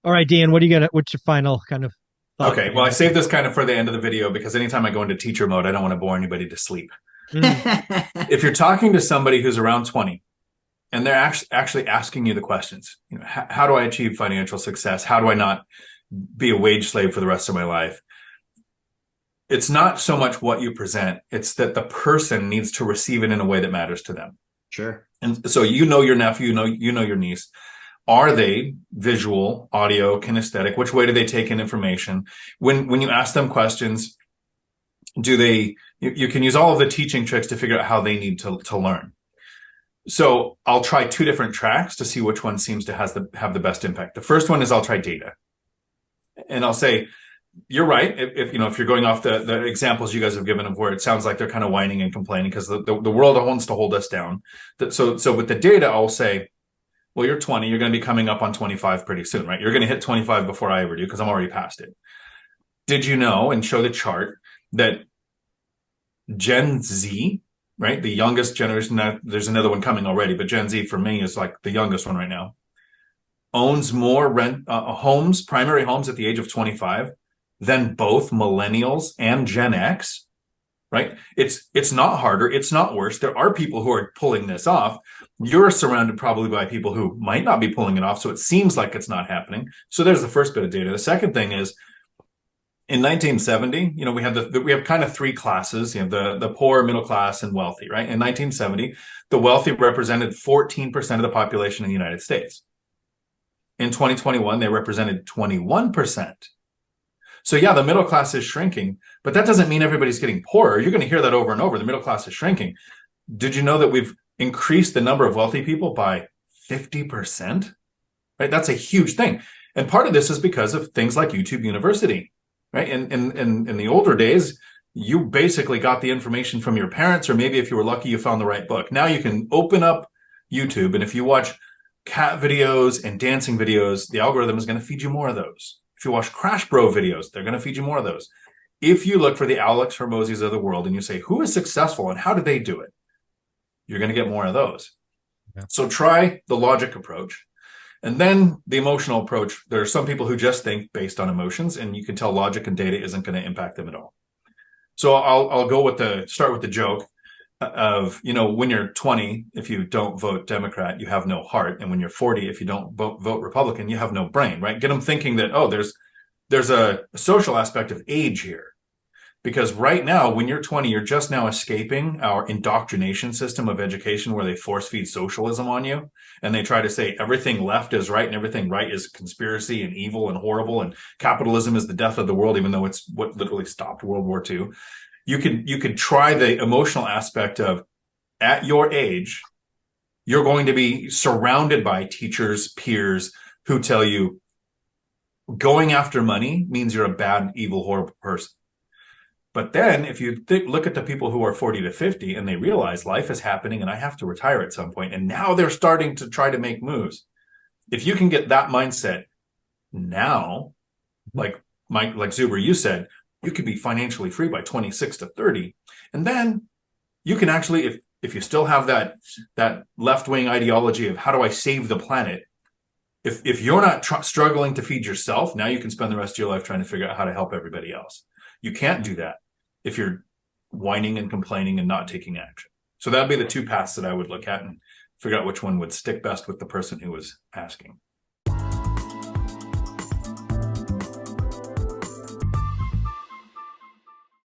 All right, Dion, what's your final kind of thought Okay, there? well, I saved this kind of for the end of the video because anytime I go into teacher mode, I don't want to bore anybody to sleep. Mm, If you're talking to somebody who's around 20 and they're actually asking you the questions, how do I achieve financial success? How do I not be a wage slave for the rest of my life? It's not so much what you present, it's that the person needs to receive it in a way that matters to them. Sure. And so your nephew, you know your niece. Are they visual, audio, kinesthetic? Which way do they take in information? When you ask them questions, do they you can use all of the teaching tricks to figure out how they need to learn. So I'll try two different tracks to see which one seems to have the best impact. The first one is I'll try data. And I'll say, you're right. If you're going off the examples you guys have given of where it sounds like they're kind of whining and complaining because the world wants to hold us down. So with the data, I'll say, well, you're 20, you're going to be coming up on 25 pretty soon, right? You're going to hit 25 before I ever do because I'm already past it. Did you know, and show the chart, that Gen Z, right, the youngest generation, now there's another one coming already, but Gen Z for me is like the youngest one right now, owns more primary homes at the age of 25 than both millennials and Gen X, right? It's not harder. It's not worse. There are people who are pulling this off. You're surrounded probably by people who might not be pulling it off. So it seems like it's not happening. So there's the first bit of data. The second thing is in 1970, we have kind of three classes, the poor, middle class, and wealthy, right? In 1970, the wealthy represented 14% of the population in the United States. In 2021, they represented 21%. So yeah, the middle class is shrinking, but that doesn't mean everybody's getting poorer. You're going to hear that over and over. The middle class is shrinking. Did you know that we've increased the number of wealthy people by 50%? Right? That's a huge thing. And part of this is because of things like YouTube University, right? In the older days, you basically got the information from your parents, or maybe if you were lucky, you found the right book. Now you can open up YouTube, and if you watch cat videos and dancing videos, the algorithm is going to feed you more of those. If you watch Crash Bro videos, they're going to feed you more of those. If you look for the Alex Hermosies of the world and you say, who is successful and how do they do it? You're going to get more of those. Yeah. So try the logic approach. And then the emotional approach. There are some people who just think based on emotions, and you can tell logic and data isn't going to impact them at all. So I'll start with the joke of, when you're 20, if you don't vote Democrat, you have no heart. And when you're 40, if you don't vote Republican, you have no brain, right? Get them thinking that, there's a social aspect of age here. Because right now, when you're 20, you're just now escaping our indoctrination system of education where they force feed socialism on you. And they try to say everything left is right and everything right is conspiracy and evil and horrible. And capitalism is the death of the world, even though it's what literally stopped World War II. You could try the emotional aspect of, at your age, you're going to be surrounded by teachers, peers who tell you going after money means you're a bad, evil, horrible person. But then if you look at the people who are 40 to 50 and they realize life is happening and I have to retire at some point, and now they're starting to try to make moves. If you can get that mindset now, like Zuber, you said, you could be financially free by 26 to 30. And then you can actually, if you still have that left-wing ideology of how do I save the planet, if you're not struggling to feed yourself, now you can spend the rest of your life trying to figure out how to help everybody else. You can't do that if you're whining and complaining and not taking action. So that'd be the two paths that I would look at and figure out which one would stick best with the person who was asking.